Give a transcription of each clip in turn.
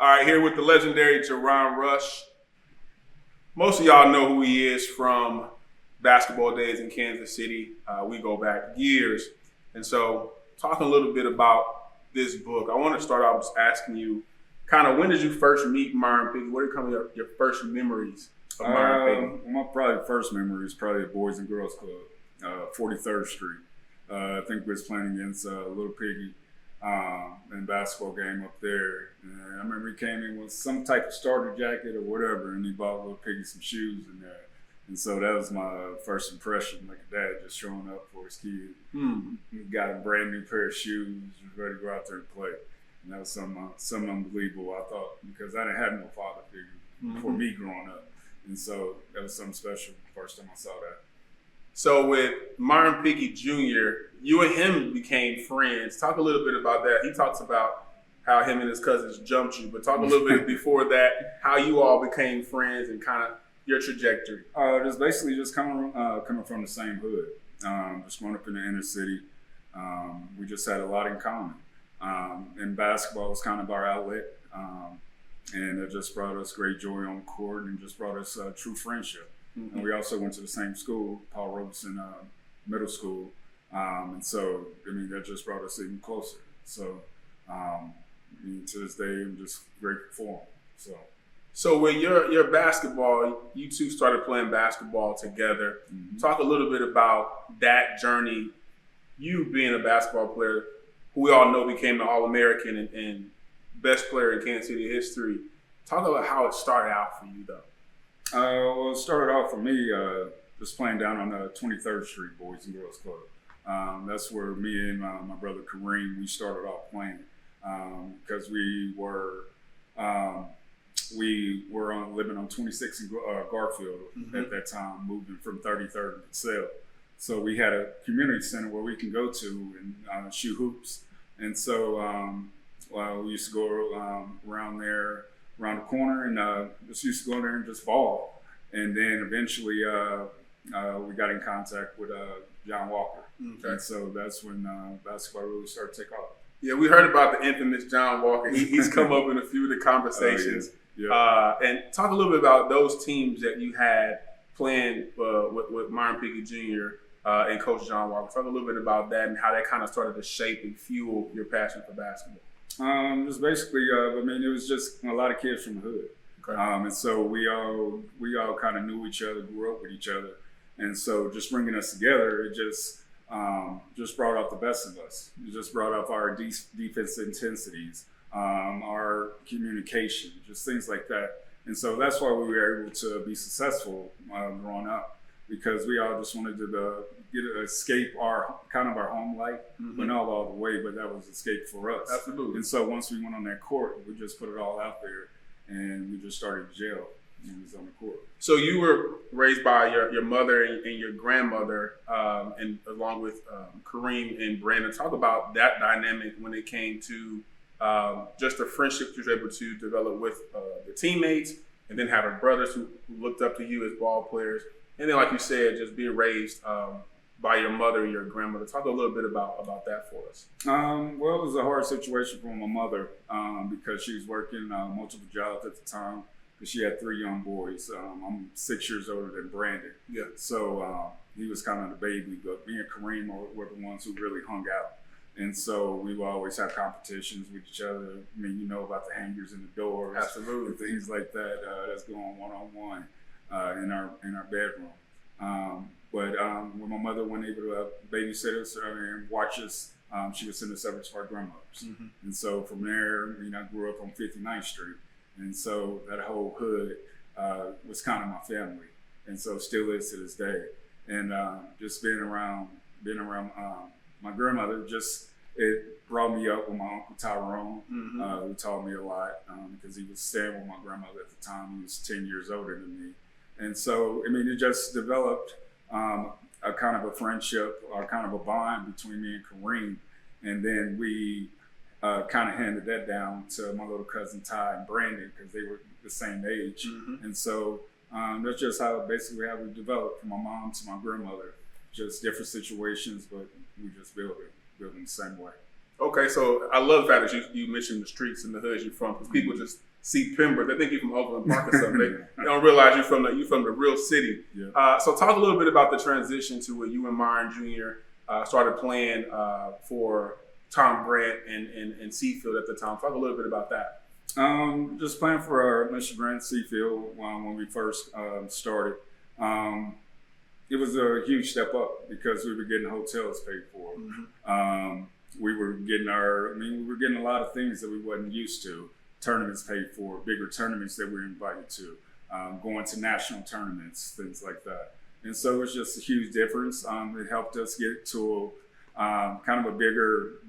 All right, here with the legendary JaRon Rush. Most of y'all know who he is from basketball days in Kansas City. We go back years. And so, talking a little bit about this book, I want to start off just asking you, kind of, when did you first meet Myron Piggie? What are kind of your first memories of Myron Piggie? My probably first memory is probably the Boys and Girls Club, 43rd Street. I think we was playing against Little Piggy in a basketball game up there. And I remember he came in with some type of starter jacket or whatever, and he bought Little Piggy some shoes in there. And so that was my first impression, like a dad just showing up for his kid. He got a brand new pair of shoes, was ready to go out there and play. And that was something unbelievable, I thought, because I didn't have no father figure for me growing up. And so that was something special the first time I saw that. So with Myron Piggie Jr., you and him became friends. Talk a little bit about that. He talks about how him and his cousins jumped you, but talk a little bit before that, how you all became friends and kind of your trajectory. Just basically just coming from the same hood. Just growing up in the inner city. We just had a lot in common. And basketball was kind of our outlet. And it just brought us great joy on the court and just brought us true friendship. And we also went to the same school, Paul Robeson Middle School. And so, I mean, that just brought us even closer. So, to this day, I'm just grateful for him. So with your basketball, you two started playing basketball together. Talk a little bit about that journey. You being a basketball player, who we all know became the All-American and best player in Kansas City history. Talk about how it started out for you, though. Well, it started off for me just playing down on 23rd Street Boys and Girls Club. That's where me and my brother Kareem, we started off playing because we were living on 26th and Garfield at that time, moving from 33rd to Purcell. So we had a community center where we can go to and shoot hoops. And so we used to go around there, around the corner, and just used to go there and just ball. And then eventually we got in contact with John Walker. And so that's when basketball really started to take off. Yeah, we heard about the infamous John Walker. He's come up in a few of the conversations. And talk a little bit about those teams that you had playing with Myron Piggie Jr. And Coach John Walker. Talk a little bit about that and how that kind of started to shape and fuel your passion for basketball. It was basically, I mean, it was just a lot of kids from the hood. Okay. And so we all kind of knew each other, grew up with each other. And so just bringing us together, it just brought out the best of us. It just brought up our defense intensities, our communication, just things like that. And so that's why we were able to be successful growing up, because we all just wanted to escape our home life, but not all the way, but that was escape for us. Absolutely. And so once we went on that court, we just put it all out there, and we just started jail when we was on the court. So you were raised by your mother and your grandmother, and along with Kareem and Brandon. Talk about that dynamic when it came to just the friendship you were able to develop with the teammates, and then having brothers who looked up to you as ball players. And then, like you said, just being raised by your mother and your grandmother. Talk a little bit about that for us. Well, it was a hard situation for my mother because she was working multiple jobs at the time because she had 3 young boys. I'm 6 years older than Brandon. Yeah. So he was kind of the baby, but me and Kareem were the ones who really hung out. And so we would always have competitions with each other. I mean, you know about the hangers in the doors. Absolutely. And things like that. That's going one-on-one in our bedroom. But when my mother wasn't able to babysit us and watch us, she would send us over to our grandmothers. And so from there, I grew up on 59th Street. And so that whole hood was kind of my family. And so still is to this day. And just being around my grandmother, it brought me up with my Uncle Tyrone, who taught me a lot because he was staying with my grandmother at the time. He was 10 years older than me. And so, I mean, it just developed a kind of a friendship or kind of a bond between me and Kareem. And then we kind of handed that down to my little cousin Ty and Brandon because they were the same age. And so that's just how we developed from my mom to my grandmother. Just different situations, but we just built it in the same way. Okay, so I love the fact that you mentioned the streets and the hoods you're from, because people just see Pembroke, they think you're from Overland Park or something. They don't realize you're from the real city. Yeah. So talk a little bit about the transition to when you and Myron Jr. Started playing for Tom Grant and Seafield at the time. Talk a little bit about that. Just playing for Mr. Grant Seafield when we first started. It was a huge step up because we were getting hotels paid for. Mm-hmm. We were getting we were getting a lot of things that we wasn't used to. Tournaments paid for, bigger tournaments that we were invited to, going to national tournaments, things like that. And so it was just a huge difference. It helped us get to kind of a bigger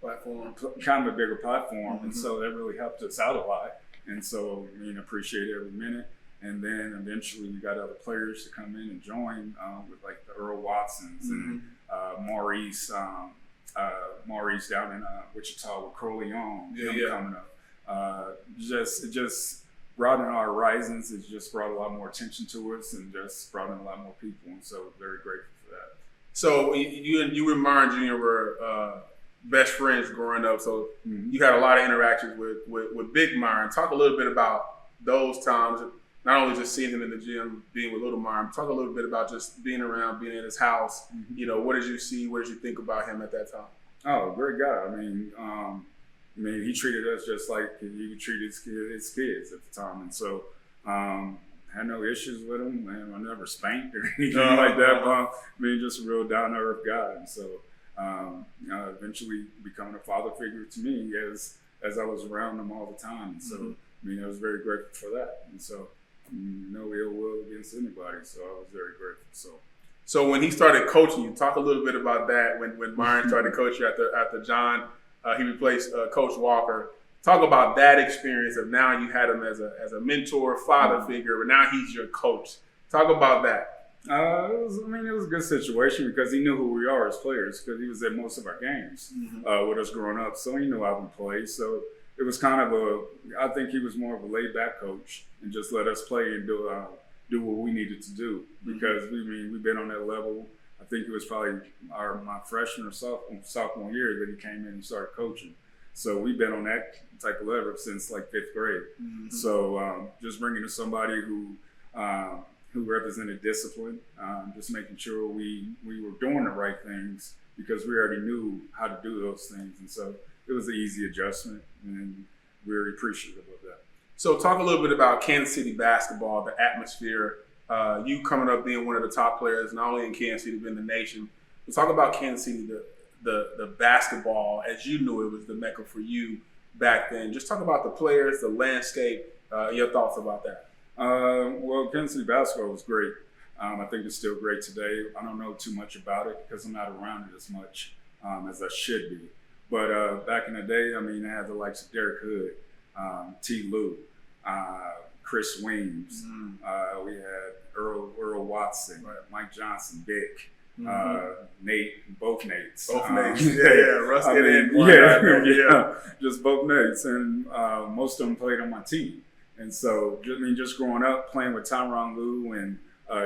Platform. kind of a bigger platform. Mm-hmm. And so that really helped us out a lot. And so, appreciate every minute. And then eventually we got other players to come in and join with like the Earl Watsons and Maurice down in Wichita with Corleone coming up. It just broadened our horizons. It just brought a lot more attention to us and just brought in a lot more people. And so very grateful for that. So you and Myron Jr. were best friends growing up. So you had a lot of interactions with Big Myron. Talk a little bit about those times. Not only just seeing him in the gym, being with Little Myron, talk a little bit about just being around, being in his house. Mm-hmm. What did you see? What did you think about him at that time? Oh, great guy. He treated us just like he treated his kids at the time. And so, had no issues with him. I never spanked or anything like that. Just a real down-to-earth guy. And so, eventually becoming a father figure to me as I was around him all the time. And so, I was very grateful for that. And so, no ill will against anybody. So I was very grateful. So when he started coaching you, talk a little bit about that. When Myron started coaching you after John, he replaced Coach Walker. Talk about that experience of now you had him as a mentor, father figure, but now he's your coach. Talk about that. It was a good situation because he knew who we are as players because he was at most of our games with us growing up. So he knew how we played. So it was kind of I think he was more of a laid back coach and just let us play and do what we needed to do because we've been on that level. I think it was probably my freshman or sophomore year that he came in and started coaching. So we've been on that type of level since like 5th grade. So just bringing in somebody who represented discipline, just making sure we were doing the right things because we already knew how to do those things. And so it was an easy adjustment and very appreciative of that. So talk a little bit about Kansas City basketball, the atmosphere. You coming up being one of the top players, not only in Kansas City, but in the nation. But talk about Kansas City, the basketball, as you knew it was the mecca for you back then. Just talk about the players, the landscape, your thoughts about that. Well, Kansas City basketball was great. I think it's still great today. I don't know too much about it because I'm not around it as much as I should be. But back in the day, I had the likes of Derek Hood, T. Lou, Chris Weems. We had Earl Watson, Mike Johnson, Dick, Nate, both Nates. Rusty just both Nates. And most of them played on my team. And so, just growing up, playing with JaRon Rush and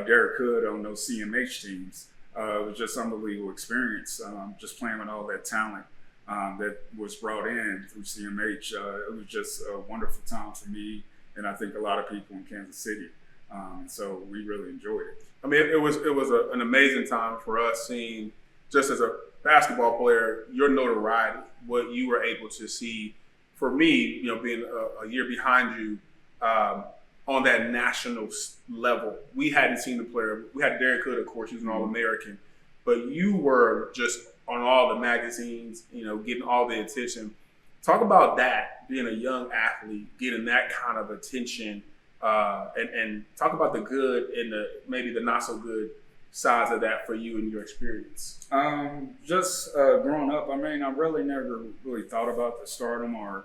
Derek Hood on those CMH teams, it was just unbelievable experience. Just playing with all that talent that was brought in through CMH. It was just a wonderful time for me, and I think a lot of people in Kansas City. So we really enjoyed it. It was an amazing time for us seeing, just as a basketball player, your notoriety, what you were able to see. For me, being a year behind you on that national level, we hadn't seen the player. We had Derek Hood, of course, he was an All-American, but you were just on all the magazines, getting all the attention. Talk about that, being a young athlete, getting that kind of attention, and talk about the good and maybe the not so good sides of that for you and your experience. Just growing up, I really never really thought about the stardom or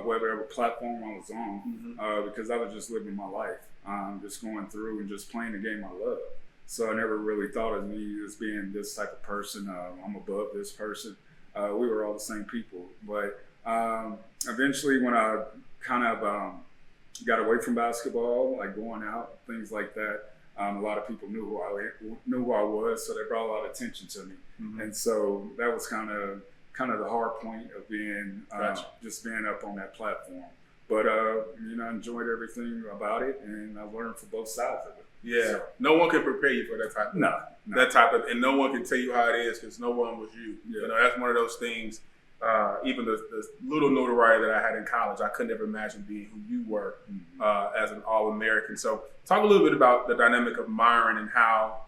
whatever platform I was on because I was just living my life, just going through and just playing the game I love. So I never really thought of me as being this type of person. I'm above this person. We were all the same people. But eventually when I kind of got away from basketball, like going out, things like that, A lot of people knew who I was, so they brought a lot of attention to me. And so that was kind of the hard point of being just being up on that platform. But I enjoyed everything about it, and I learned from both sides of it. Yeah, so, no one can prepare you for that type of that type of, and no one can tell you how it is because no one was you. Yeah. You know, that's one of those things. Even the little notoriety that I had in college, I couldn't ever imagine being who you were as an All-American. So, talk a little bit about the dynamic of Myron and how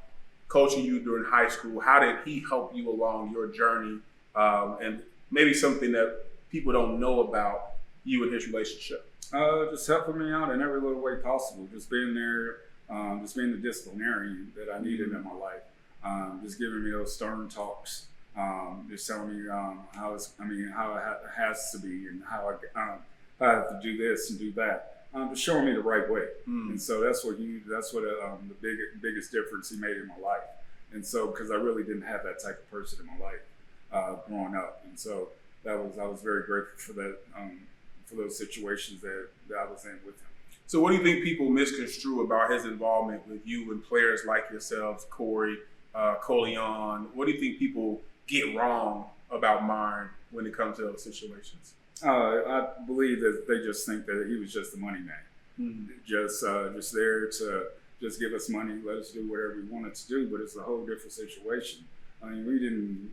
coaching you during high school. How did he help you along your journey, and maybe something that people don't know about you and his relationship? Just helping me out in every little way possible. Just being there, just being the disciplinarian that I needed in my life. Just giving me those stern talks. Just telling me how it has to be and how I have to do this and do that. Just showing me the right way. And so that's what the biggest difference he made in my life. And so because I really didn't have that type of person in my life growing up, and so I was very grateful for that. For those situations that I was in with him. So what do you think people misconstrue about his involvement with you and players like yourselves, Corey, Coleon? What do you think people get wrong about Myron when it comes to those situations? I believe that they just think that he was just the money man, just there to just give us money, let us do whatever we wanted to do, but it's a whole different situation. I mean, we didn't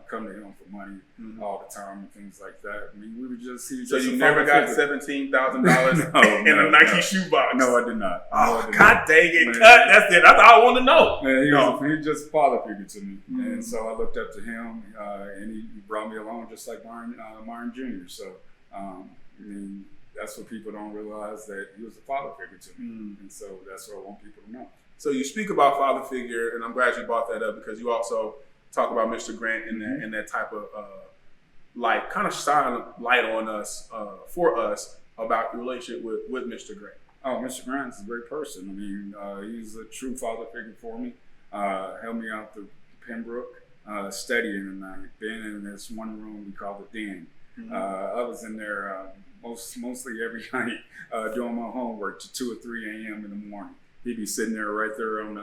come to him for money all the time and things like that. I mean, we were just. So you never got $17,000 in a Nike shoebox? No, I did not. Oh, God dang it! Man, that's it. That's all I want to know. Man, he was just a father figure to me, and so I looked up to him, and he brought me along just like Myron Jr. So, I mean, that's what people don't realize, that he was a father figure to me, and so that's what I want people to know. So you speak about father figure, and I'm glad you brought that up because you also talk about Mr. Grant and that type of light, kind of shine light on us, for us, about your relationship with Mr. Grant. Oh, Mr. Grant's a great person. I mean, he's a true father figure for me. Helped me out through Pembroke, studying, and I've been in this one room we call the den. I was in there mostly every night doing my homework to 2 or 3 a.m. in the morning. He'd be sitting there right there on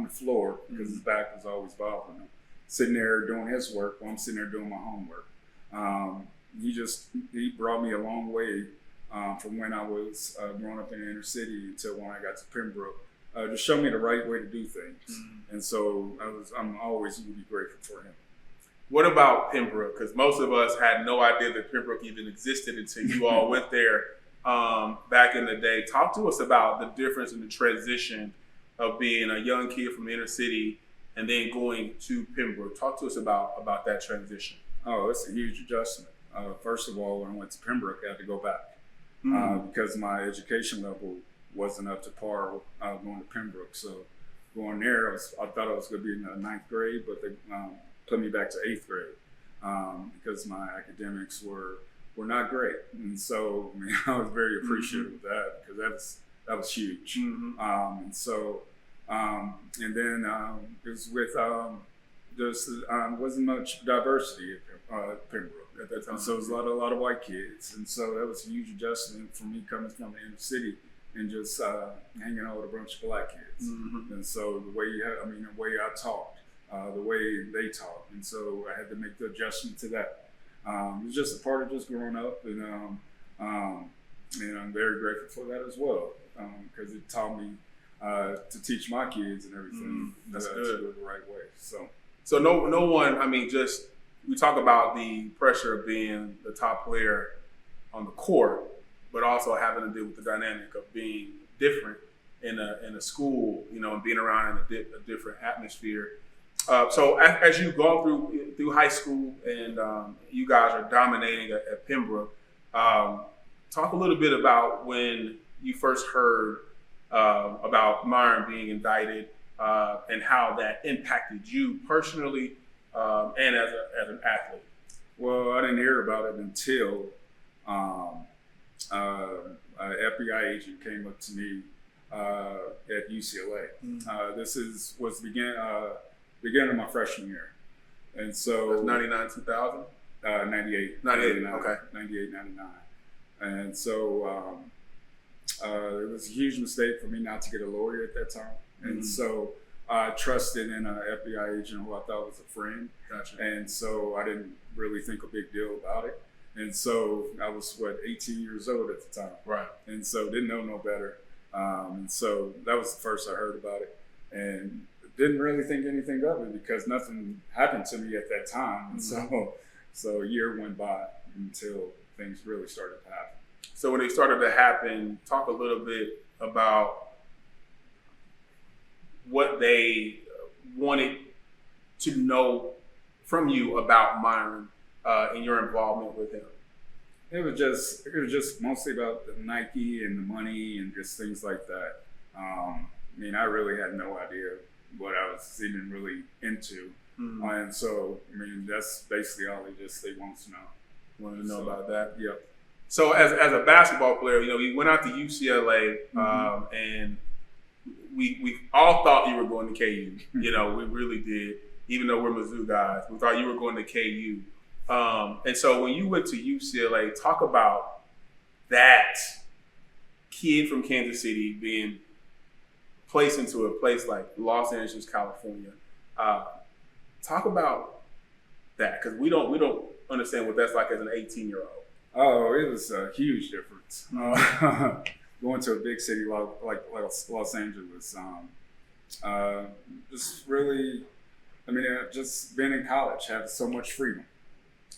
the floor because his back was always bothering him. Sitting there doing his work while I'm sitting there doing my homework. He brought me a long way from when I was growing up in the inner city until when I got to Pembroke. Just showed me the right way to do things. And so I'm always really grateful for him. What about Pembroke? Because most of us had no idea that Pembroke even existed until you all went there. Back in the day. Talk to us about the difference in the transition of being a young kid from the inner city and then going to Pembroke. Talk to us about that transition. Oh, it's a huge adjustment. First of all, when I went to Pembroke, I had to go back because my education level wasn't up to par going to Pembroke. So going there, I thought I was going to be in the 9th grade, but they put me back to 8th grade because my academics were not great, and so I was very appreciative of that because that was huge. And so, and then it was with wasn't much diversity at Pembroke at that time. And so it was a lot of white kids, and so that was a huge adjustment for me coming from the inner city and just hanging out with a bunch of black kids. And so the way I talked, the way they talked, and so I had to make the adjustment to that. It was just a part of just growing up, and I'm very grateful for that as well because it taught me to teach my kids and everything to do it the right way. So no one. I mean, just we talk about the pressure of being the top player on the court, but also having to deal with the dynamic of being different in a school, and being around in a different atmosphere. So as you've gone through high school and you guys are dominating at Pembroke, talk a little bit about when you first heard about Myron being indicted and how that impacted you personally and as an athlete. Well, I didn't hear about it until an FBI agent came up to me at UCLA. This was beginning of my freshman year. And so that's 99, 2000? 98. 98, okay. 98, 99. And so It was a huge mistake for me not to get a lawyer at that time. And so I trusted in an FBI agent who I thought was a friend. Gotcha. And so I didn't really think a big deal about it. And so I was, 18 years old at the time. Right. And so didn't know no better. And so that was the first I heard about it. And didn't really think anything of it because nothing happened to me at that time. And so a year went by until things really started to happen. So when they started to happen, talk a little bit about what they wanted to know from you about Myron and your involvement with him. It was just mostly about the Nike and the money and just things like that. I mean, I really had no idea what I was even really into. And so, I mean, that's basically all they wanted to know. Wanted to know about that. Yep. So as a basketball player, we went out to UCLA and we all thought you were going to KU. We really did. Even though we're Mizzou guys, we thought you were going to KU. And so when you went to UCLA, talk about that kid from Kansas City being placed into a place like Los Angeles, California. Talk about that, because we don't understand what that's like as an 18-year-old. Oh, it was a huge difference. Going to a big city like Los Angeles, just really, just being in college, having so much freedom.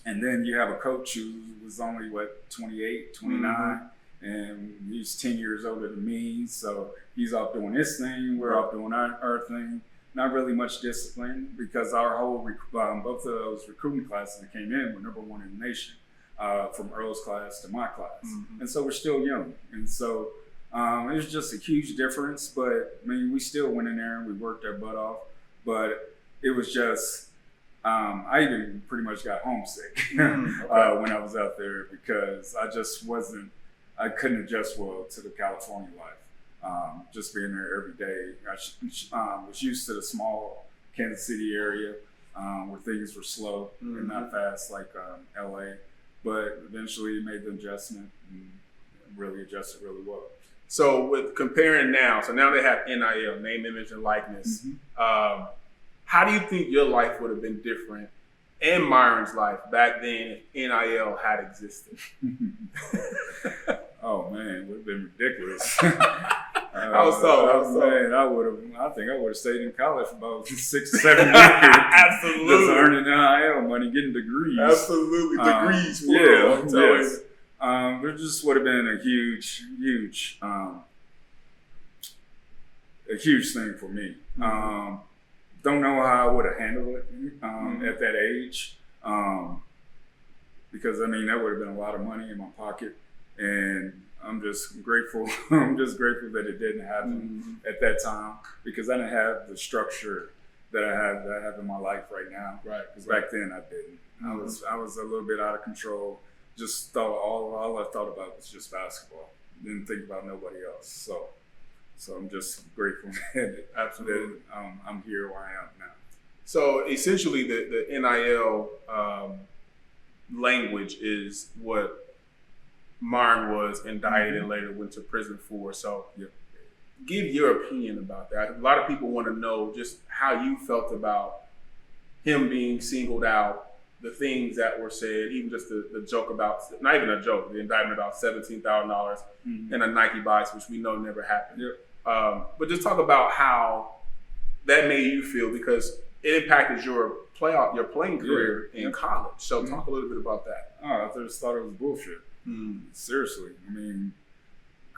And then you have a coach who was only, 28, 29, and he's 10 years older than me. So he's off doing his thing, we're off doing our thing. Not really much discipline because our whole, both of those recruiting classes that came in were number one in the nation, from Earl's class to my class. And so we're still young. And so it was just a huge difference. But we still went in there and we worked our butt off. But it was just, I even pretty much got homesick when I was out there because I couldn't adjust well to the California life. Just being there every day. I was used to the small Kansas City area where things were slow and not fast like LA, but eventually made the adjustment and really adjusted really well. So with comparing now, so now they have NIL, name, image, and likeness. How do you think your life would have been different and Myron's life back then if NIL had existed? Oh man, it would have been ridiculous. How so? Man, I think I would have stayed in college for about 6 or 7 years. Absolutely. Just earning NIL money, getting degrees. Absolutely. Degrees. There just would have been a huge thing for me. Don't know how I would have handled it at that age. Because that would have been a lot of money in my pocket. And I'm just grateful. That it didn't happen at that time because I didn't have the structure that I have in my life right now. Right. Because back then I didn't. I was a little bit out of control. Just thought all I thought about was just basketball. Didn't think about nobody else. So I'm just grateful that I'm here where I am now. So essentially, the NIL language is what Myron was indicted and later went to prison for. So give your opinion about that. A lot of people want to know just how you felt about him being singled out, the things that were said, even just the joke about, not even a joke, the indictment about $17,000 and a Nike bias, which we know never happened. But just talk about how that made you feel because it impacted your playing career in college. So talk a little bit about that. I just thought it was bullshit. Seriously.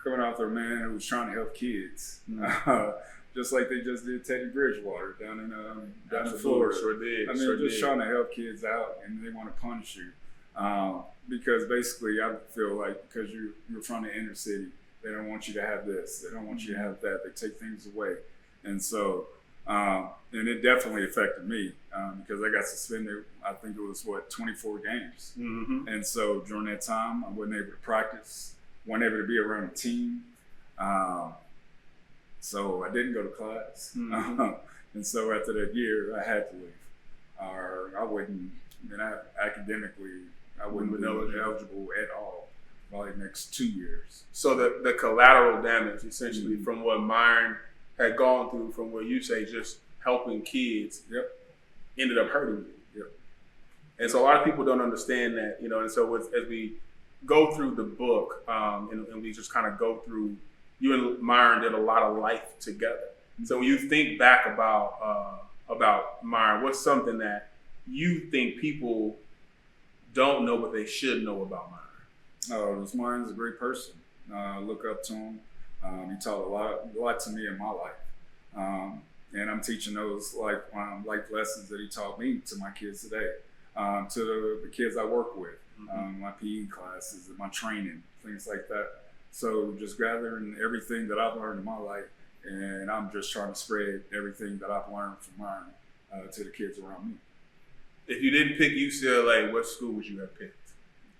Coming out there, a man who was trying to help kids. Just like they just did Teddy Bridgewater down in Florida. Sure did. Trying to help kids out and they want to punish you. Because basically I feel like because you're from the inner city, they don't want you to have this. They don't want you to have that. They take things away. And so, and it definitely affected me because I got suspended, I think it was 24 games. And so during that time, I wasn't able to practice, wasn't able to be around a team. So I didn't go to class. And so after that year, I had to leave. Or I wouldn't, academically, I wouldn't be eligible at all. probably next 2 years. So the collateral damage, essentially, from what Myron had gone through, from what you say, just helping kids, ended up hurting you. And so a lot of people don't understand that, and so as we go through the book, and we just kind of go through, you and Myron did a lot of life together. So when you think back about Myron, what's something that you think people don't know but they should know about Myron? Oh, this Myron's a great person. Look up to him. He taught a lot to me in my life. And I'm teaching those life lessons that he taught me to my kids today, to the kids I work with, my PE classes, my training, things like that. So just gathering everything that I've learned in my life, and I'm just trying to spread everything that I've learned from Myron to the kids around me. If you didn't pick UCLA, what school would you have picked?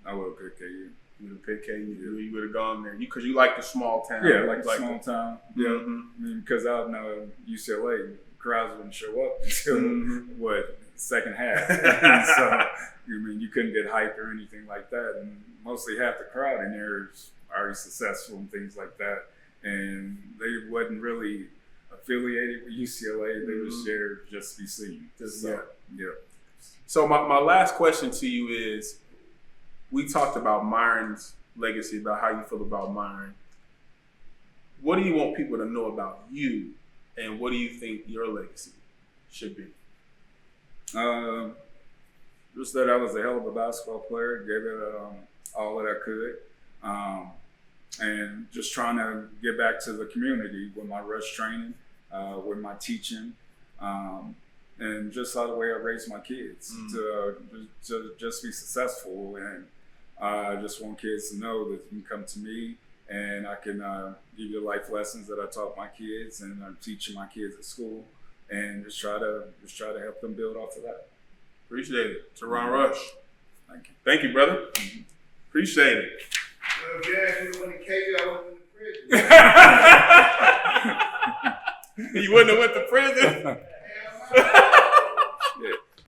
I would have picked KU. You would have picked KU. You would have gone there because you like the small town. Yeah, like the small town. Yeah, I mean, because I know UCLA crowds wouldn't show up until second half. So I mean, you couldn't get hyped or anything like that, and mostly half the crowd in there is already successful and things like that, and they wasn't really affiliated with UCLA. They was there just to be seen. So my last question to you is, we talked about Myron's legacy, about how you feel about Myron. What do you want people to know about you, and what do you think your legacy should be? Just that I was a hell of a basketball player, gave it all that I could, and just trying to get back to the community with my rush training, with my teaching, and just how the way I raised my kids to just be successful. And I just want kids to know that you can come to me and I can give you life lessons that I taught my kids, and I'm teaching my kids at school, and just try to help them build off of that. Appreciate it. JaRon Rush. Thank you. Thank you, brother. Appreciate it. Well, if you asked me to win the KU, I wouldn't win the prison. You wouldn't have went to prison? Hell no.